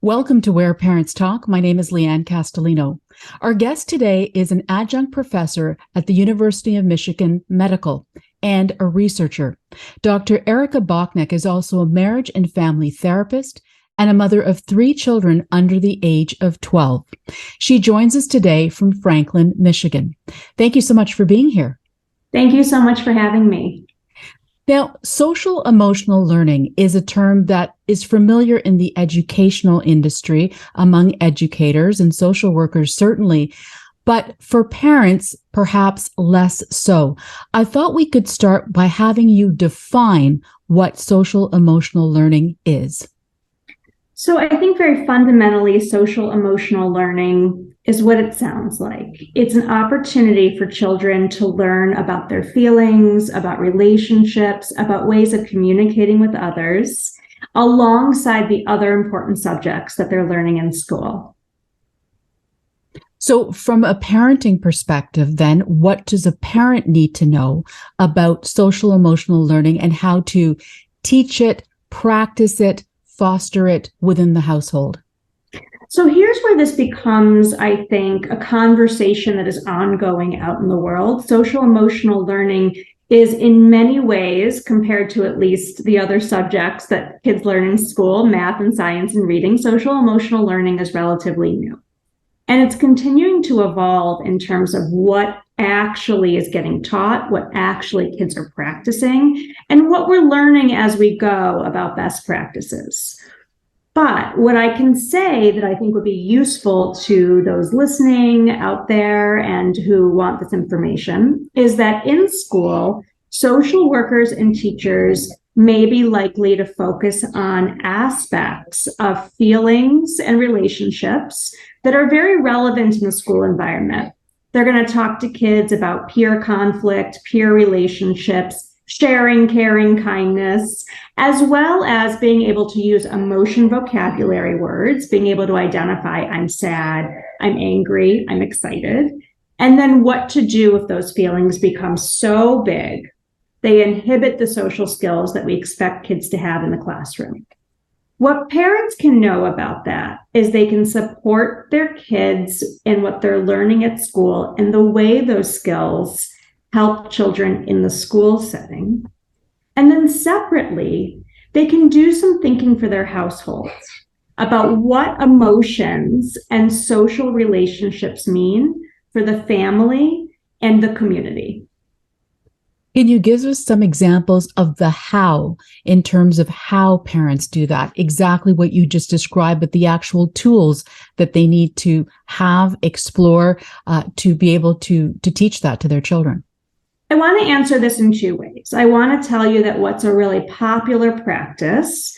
Welcome to Where Parents Talk. My name is Lianne Castelino. Our guest today is an adjunct professor at the University of Michigan Medical and a researcher. Dr. Erika Bocknek is also a marriage and family therapist and a mother of 3 children under the age of 12. She joins us today from Franklin, Michigan. Thank you so much for being here. Thank you so much for having me. Now, social emotional learning is a term that is familiar in the educational industry among educators and social workers, certainly, but for parents, perhaps less so. I thought we could start by having you define what social emotional learning is. So I think very fundamentally, social emotional learning is what it sounds like. It's an opportunity for children to learn about their feelings, about relationships, about ways of communicating with others, alongside the other important subjects that they're learning in school. So from a parenting perspective, then, what does a parent need to know about social emotional learning and how to teach it, practice it, foster it within the household? So here's where this becomes, I think, a conversation that is ongoing out in the world. Social emotional learning is in many ways, compared to at least the other subjects that kids learn in school, math and science and reading, social emotional learning is relatively new. And it's continuing to evolve in terms of what actually is getting taught, what actually kids are practicing, and what we're learning as we go about best practices. But what I can say that I think would be useful to those listening out there and who want this information is that in school, social workers and teachers may be likely to focus on aspects of feelings and relationships that are very relevant in the school environment. They're going to talk to kids about peer conflict, peer relationships, sharing, caring, kindness, as well as being able to use emotion vocabulary words, being able to identify, I'm sad, I'm angry, I'm excited, and then what to do if those feelings become so big they inhibit the social skills that we expect kids to have in the classroom. What parents can know about that is they can support their kids in what they're learning at school and the way those skills help children in the school setting. And then separately, they can do some thinking for their households about what emotions and social relationships mean for the family and the community. Can you give us some examples of the how in terms of how parents do that? Exactly what you just described, but the actual tools that they need to have, explore, to be able to teach that to their children. I want to answer this in 2 ways. I want to tell you that what's a really popular practice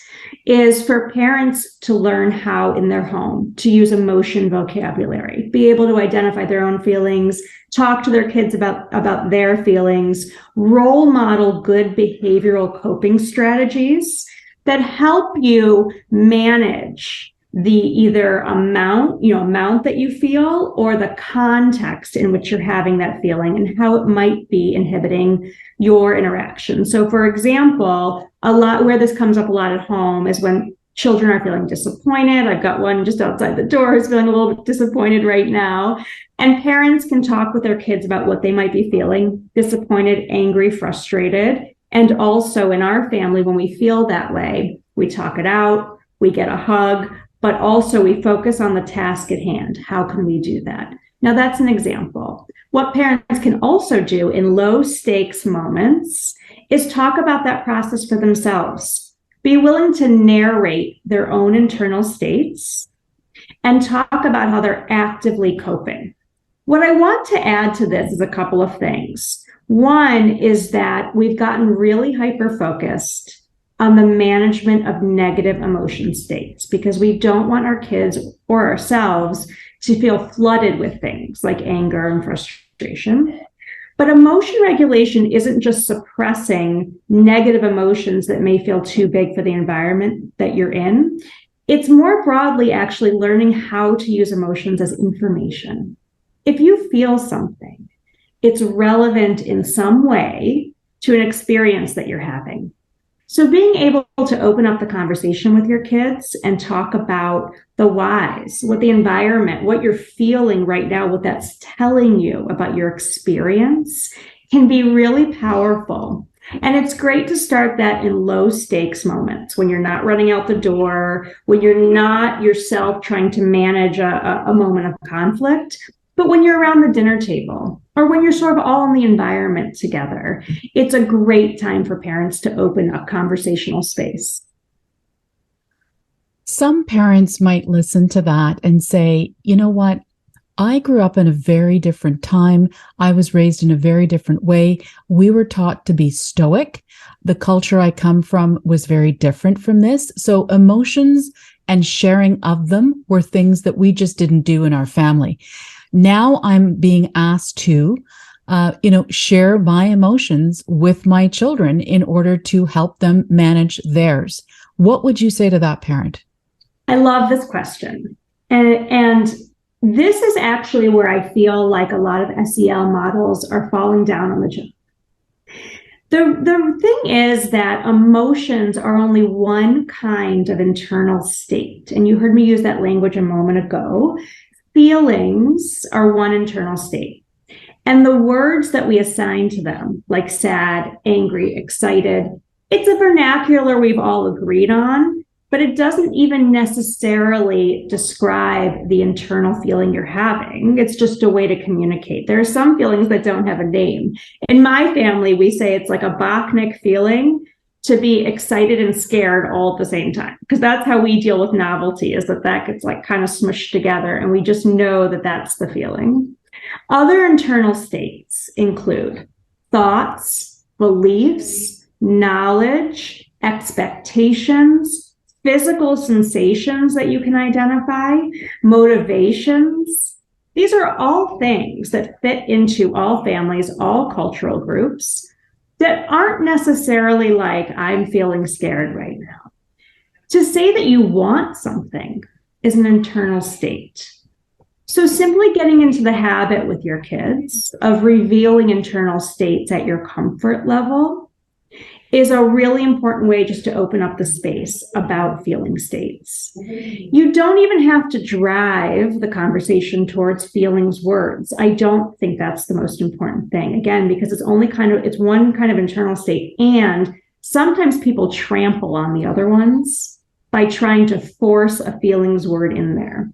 is for parents to learn how in their home to use emotion vocabulary, be able to identify their own feelings, talk to their kids about their feelings, role model good behavioral coping strategies that help you manage the either amount that you feel or the context in which you're having that feeling and how it might be inhibiting your interaction. So for example, a lot where this comes up a lot at home is when children are feeling disappointed. I've got one just outside the door who's feeling a little bit disappointed right now. And parents can talk with their kids about what they might be feeling: disappointed, angry, frustrated. And also in our family, when we feel that way, we talk it out, we get a hug, but also we focus on the task at hand. How can we do that? Now that's an example. What parents can also do in low stakes moments is talk about that process for themselves. Be willing to narrate their own internal states and talk about how they're actively coping. What I want to add to this is a couple of things. One is that we've gotten really hyper-focused on the management of negative emotion states because we don't want our kids or ourselves to feel flooded with things like anger and frustration. But emotion regulation isn't just suppressing negative emotions that may feel too big for the environment that you're in. It's more broadly actually learning how to use emotions as information. If you feel something, it's relevant in some way to an experience that you're having. So being able to open up the conversation with your kids and talk about the whys, what the environment, what you're feeling right now, what that's telling you about your experience can be really powerful. And it's great to start that in low stakes moments when you're not running out the door, when you're not yourself trying to manage a moment of conflict, but when you're around the dinner table or when you're sort of all in the environment together. It's a great time for parents to open up conversational space. Some parents might listen to that and say, you know what? I grew up in a very different time. I was raised in a very different way. We were taught to be stoic. The culture I come from was very different from this. So emotions and sharing of them were things that we just didn't do in our family. Now I'm being asked to, share my emotions with my children in order to help them manage theirs. What would you say to that parent? I love this question. And this is actually where I feel like a lot of SEL models are falling down on the job. The thing is that emotions are only one kind of internal state. And you heard me use that language a moment ago. Feelings are one internal state. And the words that we assign to them, like sad, angry, excited, it's a vernacular we've all agreed on, but it doesn't even necessarily describe the internal feeling you're having. It's just a way to communicate. There are some feelings that don't have a name. In my family, we say it's like a Bocknek feeling, to be excited and scared all at the same time, because that's how we deal with novelty, is that gets like kind of smushed together and we just know that that's the feeling. Other internal states include thoughts, beliefs, knowledge, expectations, physical sensations that you can identify, motivations. These are all things that fit into all families, all cultural groups, that aren't necessarily like, I'm feeling scared right now. To say that you want something is an internal state. So simply getting into the habit with your kids of revealing internal states at your comfort level is a really important way just to open up the space about feeling states. You don't even have to drive the conversation towards feelings words. I don't think that's the most important thing, again, because it's one kind of internal state. And sometimes people trample on the other ones by trying to force a feelings word in there.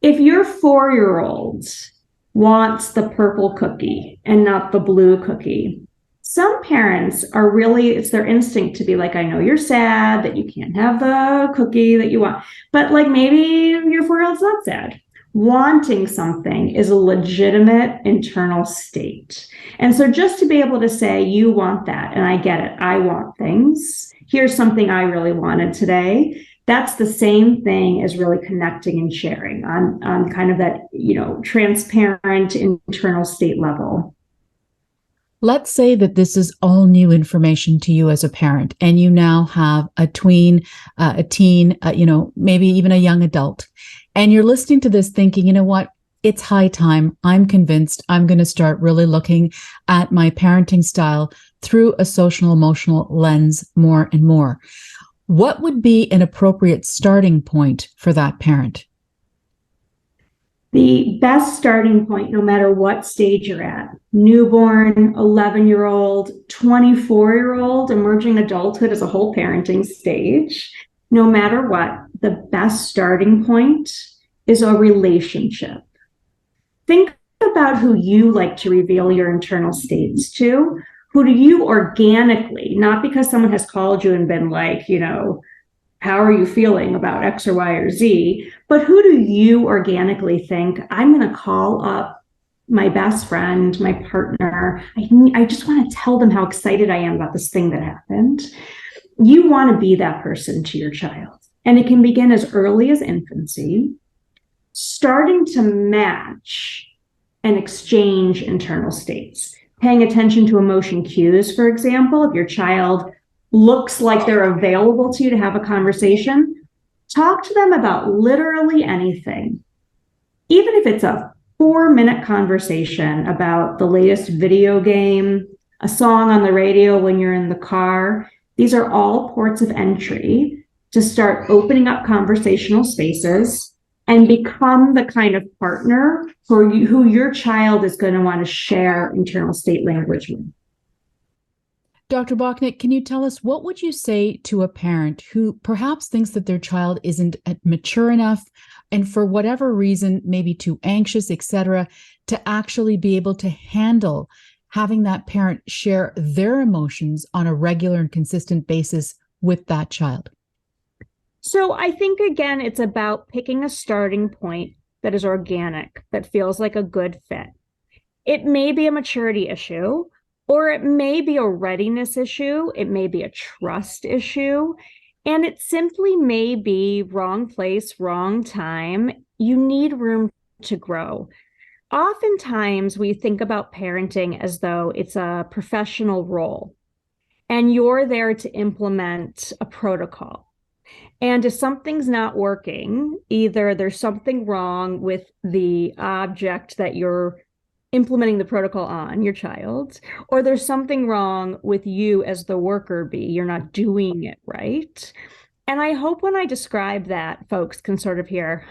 If your 4-year-old wants the purple cookie and not the blue cookie, some parents it's their instinct to be like, I know you're sad that you can't have the cookie that you want, but like maybe your 4-year-old's not sad. Wanting something is a legitimate internal state. And so just to be able to say, you want that, and I get it, I want things. Here's something I really wanted today. That's the same thing as really connecting and sharing on kind of that, transparent internal state level. Let's say that this is all new information to you as a parent, and you now have a tween, a teen, maybe even a young adult, and you're listening to this thinking, you know what? It's high time. I'm convinced I'm going to start really looking at my parenting style through a social emotional lens more and more. What would be an appropriate starting point for that parent? The best starting point, no matter what stage you're at, newborn, 11-year-old, 24-year-old, emerging adulthood is a whole parenting stage. No matter what, the best starting point is a relationship. Think about who you like to reveal your internal states to. Who do you organically, not because someone has called you and been like, how are you feeling about X or Y or Z? But who do you organically think, I'm going to call up my best friend, my partner. I just want to tell them how excited I am about this thing that happened. You want to be that person to your child. And it can begin as early as infancy, starting to match and exchange internal states. Paying attention to emotion cues, for example, if your child looks like they're available to you to have a conversation, talk to them about literally anything. Even if it's a 4-minute conversation about the latest video game, a song on the radio when you're in the car, These are all ports of entry to start opening up conversational spaces and become the kind of partner who your child is going to want to share internal state language with. Dr. Bocknek, can you tell us, what would you say to a parent who perhaps thinks that their child isn't mature enough and for whatever reason, maybe too anxious, etc., to actually be able to handle having that parent share their emotions on a regular and consistent basis with that child? So I think, again, it's about picking a starting point that is organic, that feels like a good fit. It may be a maturity issue, or it may be a readiness issue. It may be a trust issue. And it simply may be wrong place, wrong time. You need room to grow. Oftentimes, we think about parenting as though it's a professional role, and you're there to implement a protocol. And if something's not working, either there's something wrong with the object that you're implementing the protocol on, your child, or there's something wrong with you as the worker bee. You're not doing it right. And I hope when I describe that, folks can sort of hear,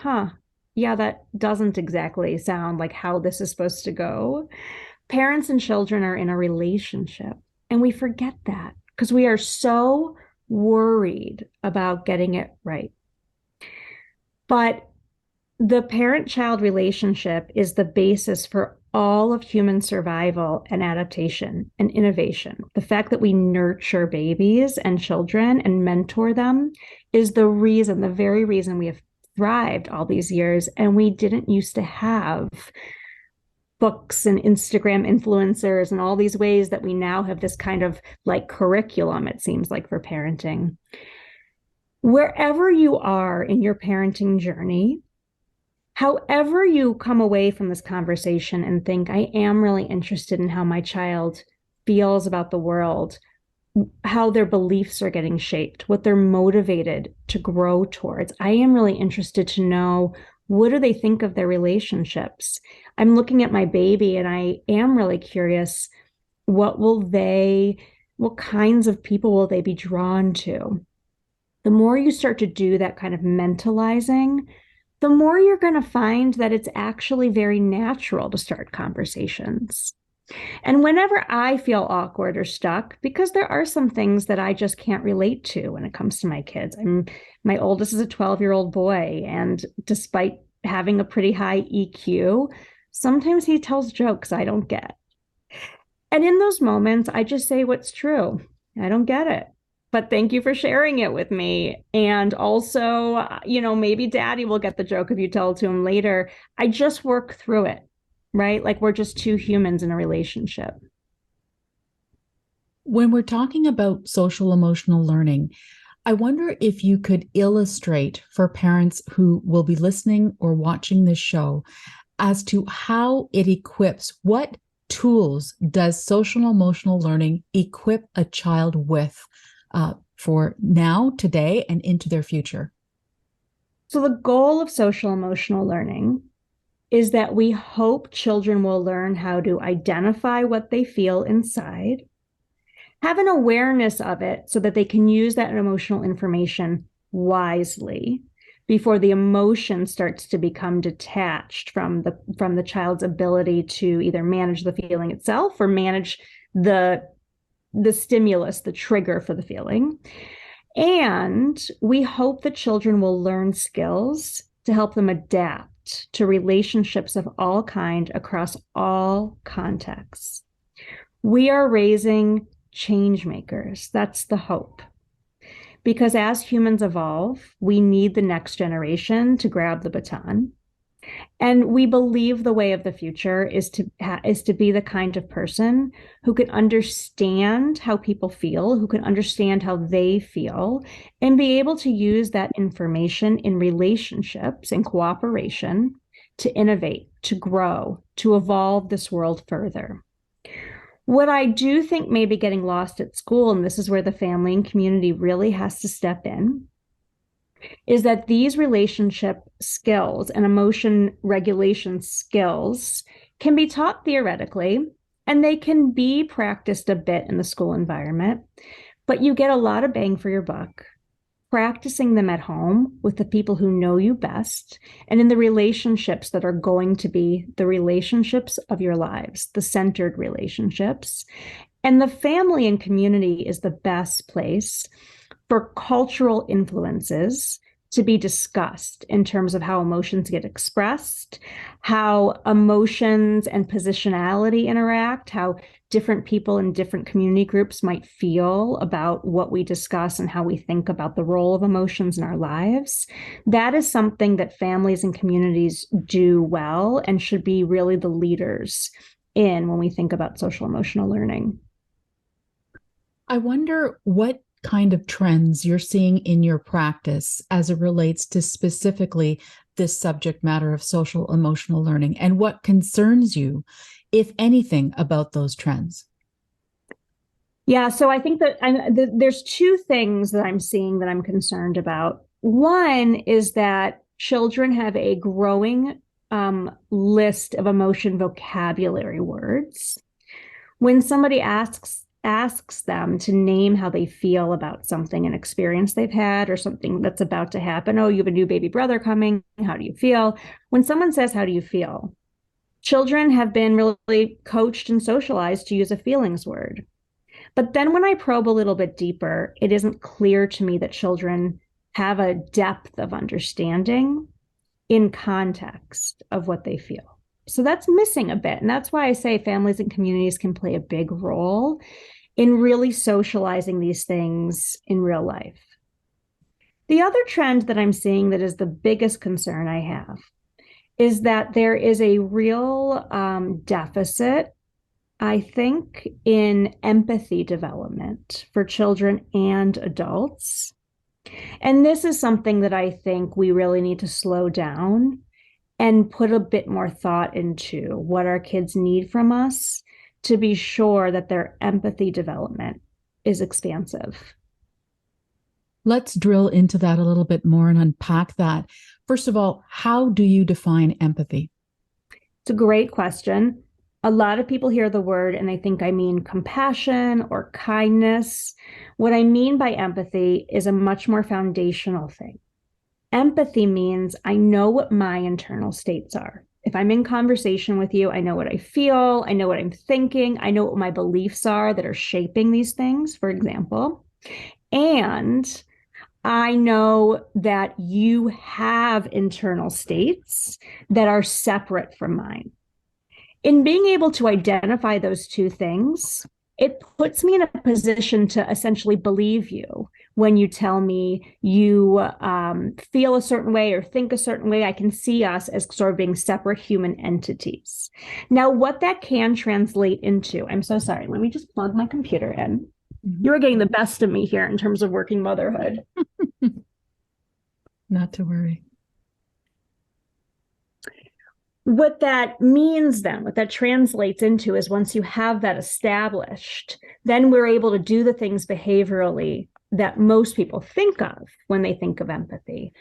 yeah, that doesn't exactly sound like how this is supposed to go. Parents and children are in a relationship, and we forget that because we are so worried about getting it right. But the parent-child relationship is the basis for all of human survival and adaptation and innovation. The fact that we nurture babies and children and mentor them is the reason, the very reason we have thrived all these years. And we didn't used to have books and Instagram influencers and all these ways that we now have this kind of like curriculum, it seems like, for parenting. Wherever you are in your parenting journey, however you come away from this conversation and think, I am really interested in how my child feels about the world, how their beliefs are getting shaped, what they're motivated to grow towards. I am really interested to know, what do they think of their relationships? I'm looking at my baby and I am really curious, what kinds of people will they be drawn to? The more you start to do that kind of mentalizing, the more you're going to find that it's actually very natural to start conversations. And whenever I feel awkward or stuck, because there are some things that I just can't relate to when it comes to my kids. My oldest is a 12-year-old boy, and despite having a pretty high EQ, sometimes he tells jokes I don't get. And in those moments, I just say what's true. I don't get it, but thank you for sharing it with me. And also, maybe daddy will get the joke if you tell it to him later. I just work through it, right? Like we're just two humans in a relationship. When we're talking about social emotional learning, I wonder if you could illustrate for parents who will be listening or watching this show as to how it equips, what tools does social emotional learning equip a child with for now, today, and into their future? So the goal of social emotional learning is that we hope children will learn how to identify what they feel inside, have an awareness of it so that they can use that emotional information wisely before the emotion starts to become detached from the child's ability to either manage the feeling itself or manage the stimulus, the trigger for the feeling. And we hope that children will learn skills to help them adapt to relationships of all kind across all contexts. We are raising change makers. That's the hope. Because as humans evolve, we need the next generation to grab the baton. And we believe the way of the future is to be the kind of person who can understand how people feel, who can understand how they feel, and be able to use that information in relationships and cooperation to innovate, to grow, to evolve this world further. What I do think may be getting lost at school, and this is where the family and community really has to step in, is that these relationship skills and emotion regulation skills can be taught theoretically, and they can be practiced a bit in the school environment. but you get a lot of bang for your buck practicing them at home with the people who know you best and in the relationships that are going to be the relationships of your lives, the centered relationships. And the family and community is the best place for cultural influences to be discussed in terms of how emotions get expressed, how emotions and positionality interact, how different people in different community groups might feel about what we discuss and how we think about the role of emotions in our lives. That is something that families and communities do well and should be really the leaders in when we think about social emotional learning. I wonder what kind of trends you're seeing in your practice as it relates to specifically this subject matter of social emotional learning, and what concerns you, if anything, about those trends. Yeah, so I think that there's two things that I'm seeing that I'm concerned about. One is that children have a growing list of emotion vocabulary words. When somebody asks them to name how they feel about something, an experience they've had or something that's about to happen. Oh, you have a new baby brother coming. How do you feel? When someone says, how do you feel? Children have been really coached and socialized to use a feelings word. But then when I probe a little bit deeper, it isn't clear to me that children have a depth of understanding in context of what they feel. So that's missing a bit. And that's why I say families and communities can play a big role in really socializing these things in real life. The other trend that I'm seeing that is the biggest concern I have is that there is a real deficit, I think, in empathy development for children and adults. And this is something that I think we really need to slow down and put a bit more thought into what our kids need from us to be sure that their empathy development is expansive. Let's drill into that a little bit more and unpack that. First of all, how do you define empathy? It's a great question. A lot of people hear the word and they think I mean compassion or kindness. What I mean by empathy is a much more foundational thing. Empathy means I know what my internal states are. If I'm in conversation with you, I know what I feel, I know what I'm thinking, I know what my beliefs are that are shaping these things, for example. And I know that you have internal states that are separate from mine. In being able to identify those two things, it puts me in a position to essentially believe you when you tell me you feel a certain way or think a certain way. I can see us as sort of being separate human entities. Now, what that can translate into, I'm so sorry, let me just plug my computer in. You're getting the best of me here in terms of working motherhood. Not to worry. What that means then, what that translates into is once you have that established, then we're able to do the things behaviorally that most people think of when they think of empathy.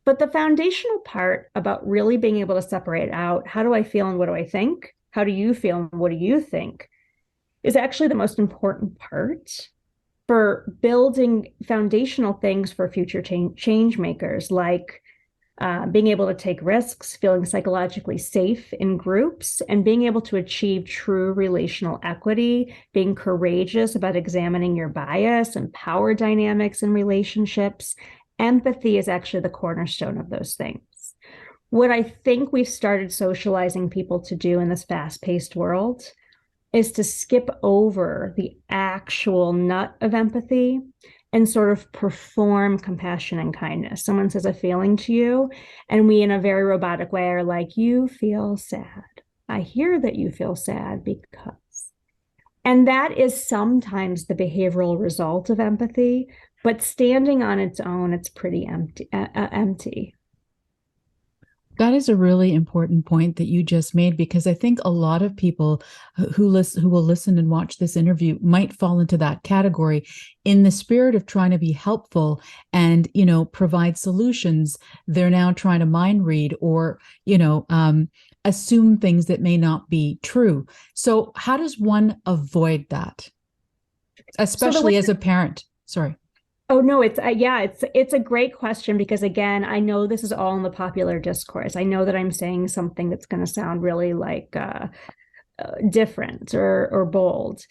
But the foundational part about really being able to separate out, how do I feel and what do I think? How do you feel and what do you think? Is actually the most important part for building foundational things for future change makers, like being able to take risks, feeling psychologically safe in groups, and being able to achieve true relational equity, being courageous about examining your bias and power dynamics in relationships. Empathy is actually the cornerstone of those things. What I think we've started socializing people to do in this fast-paced world is to skip over the actual nut of empathy and sort of perform compassion and kindness. Someone says a feeling to you, and we, in a very robotic way, are like, you feel sad. I hear that you feel sad because. And that is sometimes the behavioral result of empathy, but standing on its own, it's pretty empty. That is a really important point that you just made, because I think a lot of people who will listen and watch this interview might fall into that category. In the spirit of trying to be helpful and, provide solutions, they're now trying to mind read or, assume things that may not be true. So how does one avoid that, especially as a parent? Sorry. Oh no, it's a great question because again, I know this is all in the popular discourse. I know that I'm saying something that's going to sound really like different or bold.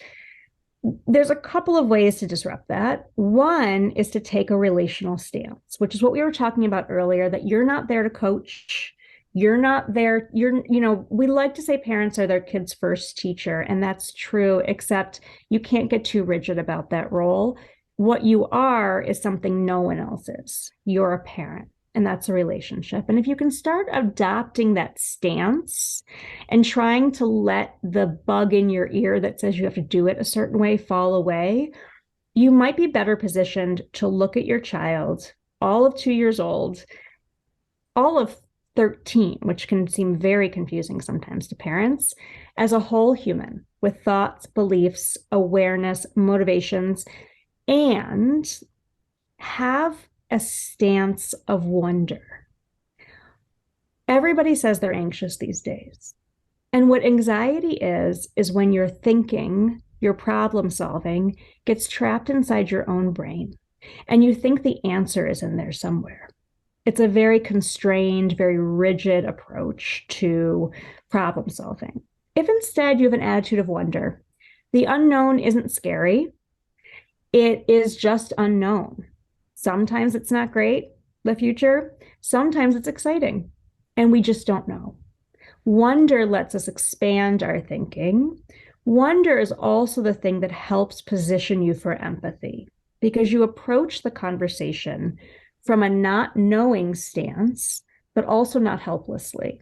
There's a couple of ways to disrupt that. One is to take a relational stance, which is what we were talking about earlier, that you're not there to coach. You're not there. We like to say parents are their kids' first teacher, and that's true, except you can't get too rigid about that role. What you are is something no one else is. You're a parent, and that's a relationship. And if you can start adopting that stance and trying to let the bug in your ear that says you have to do it a certain way fall away, you might be better positioned to look at your child, all of 2 years old, all of 13, which can seem very confusing sometimes to parents, as a whole human with thoughts, beliefs, awareness, motivations, and have a stance of wonder. Everybody says they're anxious these days. And what anxiety is when your thinking, your problem solving gets trapped inside your own brain and you think the answer is in there somewhere. It's a very constrained, very rigid approach to problem solving. If instead you have an attitude of wonder, the unknown isn't scary. It is just unknown. Sometimes it's not great, the future. Sometimes it's exciting, and we just don't know. Wonder lets us expand our thinking. Wonder is also the thing that helps position you for empathy because you approach the conversation from a not knowing stance, but also not helplessly.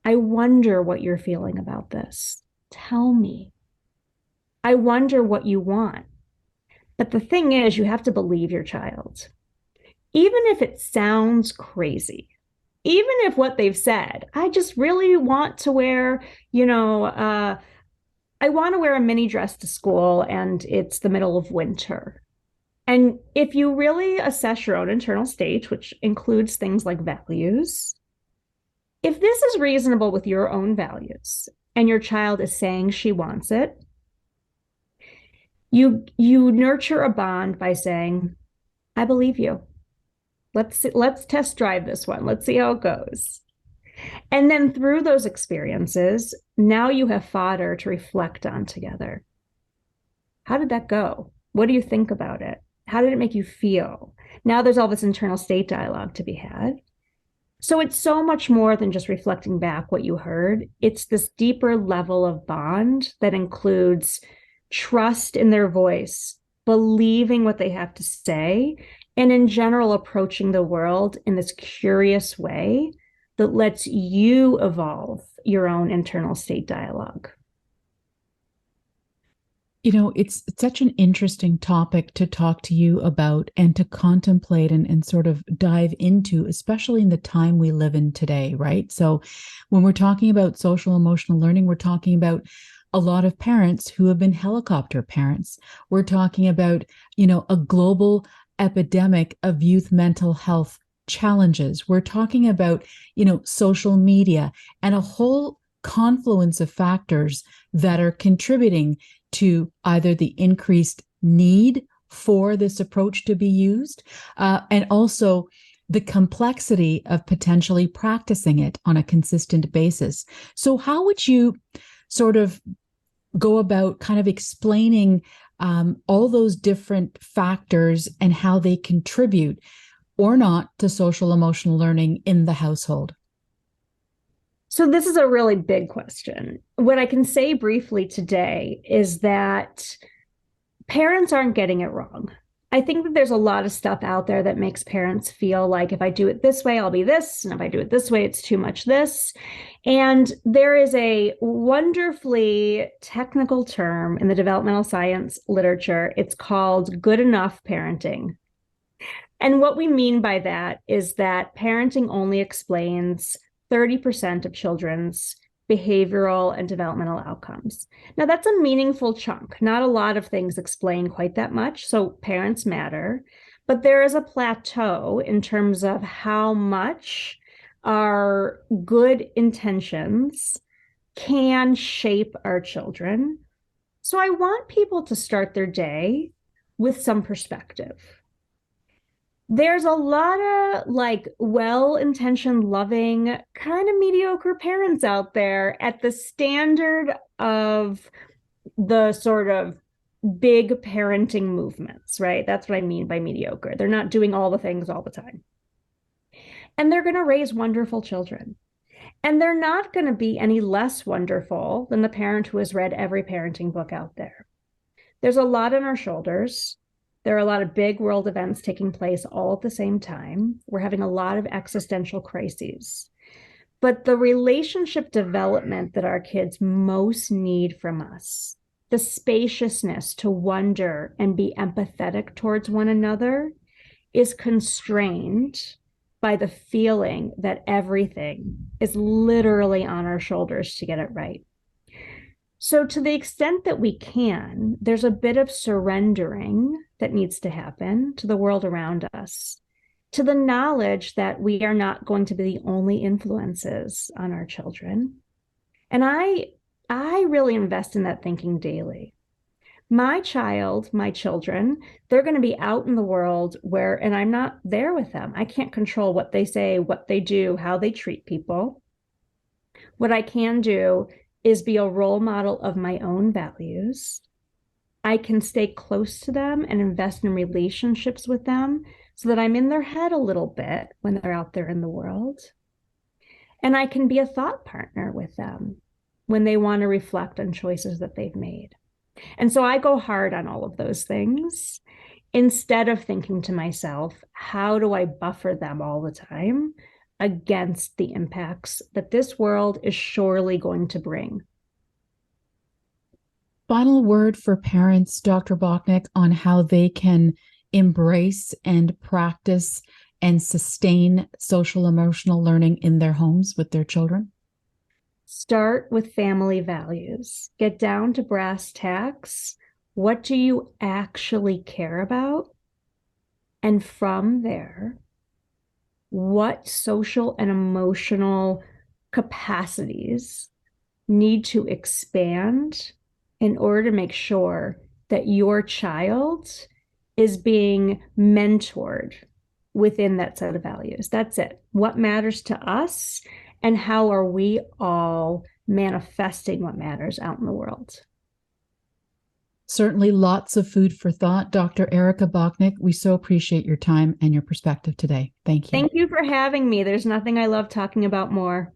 I wonder what you're feeling about this. Tell me. I wonder what you want. But the thing is, you have to believe your child. Even if it sounds crazy, even if what they've said, I just really want to wear, I want to wear a mini dress to school and it's the middle of winter. And if you really assess your own internal state, which includes things like values, if this is reasonable with your own values and your child is saying she wants it, you nurture a bond by saying, I believe you. Let's test drive this one. Let's see how it goes. And then through those experiences, now you have fodder to reflect on together. How did that go? What do you think about it? How did it make you feel? Now there's all this internal state dialogue to be had. So it's so much more than just reflecting back what you heard. It's this deeper level of bond that includes trust in their voice, believing what they have to say, and in general, approaching the world in this curious way that lets you evolve your own internal state dialogue. It's such an interesting topic to talk to you about and to contemplate and sort of dive into, especially in the time we live in today, right? So when we're talking about social emotional learning, we're talking about a lot of parents who have been helicopter parents. We're talking about, a global epidemic of youth mental health challenges. We're talking about, social media and a whole confluence of factors that are contributing to either the increased need for this approach to be used, and also the complexity of potentially practicing it on a consistent basis. So how would you sort of go about kind of explaining all those different factors and how they contribute or not to social emotional learning in the household? So this is a really big question. What I can say briefly today is that parents aren't getting it wrong. I think that there's a lot of stuff out there that makes parents feel like if I do it this way, I'll be this. And if I do it this way, it's too much this. And there is a wonderfully technical term in the developmental science literature. It's called good enough parenting. And what we mean by that is that parenting only explains 30% of children's behavioral and developmental outcomes. Now, that's a meaningful chunk. Not a lot of things explain quite that much, so parents matter. But there is a plateau in terms of how much our good intentions can shape our children. So I want people to start their day with some perspective. There's a lot of like well-intentioned, loving, kind of mediocre parents out there at the standard of the sort of big parenting movements, right? That's what I mean by mediocre. They're not doing all the things all the time. And they're going to raise wonderful children. And they're not going to be any less wonderful than the parent who has read every parenting book out there. There's a lot on our shoulders. There are a lot of big world events taking place all at the same time. We're having a lot of existential crises. But the relationship development that our kids most need from us, the spaciousness to wonder and be empathetic towards one another, is constrained by the feeling that everything is literally on our shoulders to get it right. So to the extent that we can, there's a bit of surrendering that needs to happen to the world around us, to the knowledge that we are not going to be the only influences on our children. And I really invest in that thinking daily. My children, they're going to be out in the world and I'm not there with them. I can't control what they say, what they do, how they treat people. What I can do is be a role model of my own values. I can stay close to them and invest in relationships with them so that I'm in their head a little bit when they're out there in the world. And I can be a thought partner with them when they want to reflect on choices that they've made. And so I go hard on all of those things instead of thinking to myself, how do I buffer them all the time against the impacts that this world is surely going to bring? Final word for parents, Dr. Bocknek, on how they can embrace and practice and sustain social emotional learning in their homes with their children? Start with family values. Get down to brass tacks. What do you actually care about? And from there, what social and emotional capacities need to expand in order to make sure that your child is being mentored within that set of values? That's it. What matters to us, and how are we all manifesting what matters out in the world? Certainly lots of food for thought. Dr. Erika Bocknek, we so appreciate your time and your perspective today. Thank you. Thank you for having me. There's nothing I love talking about more.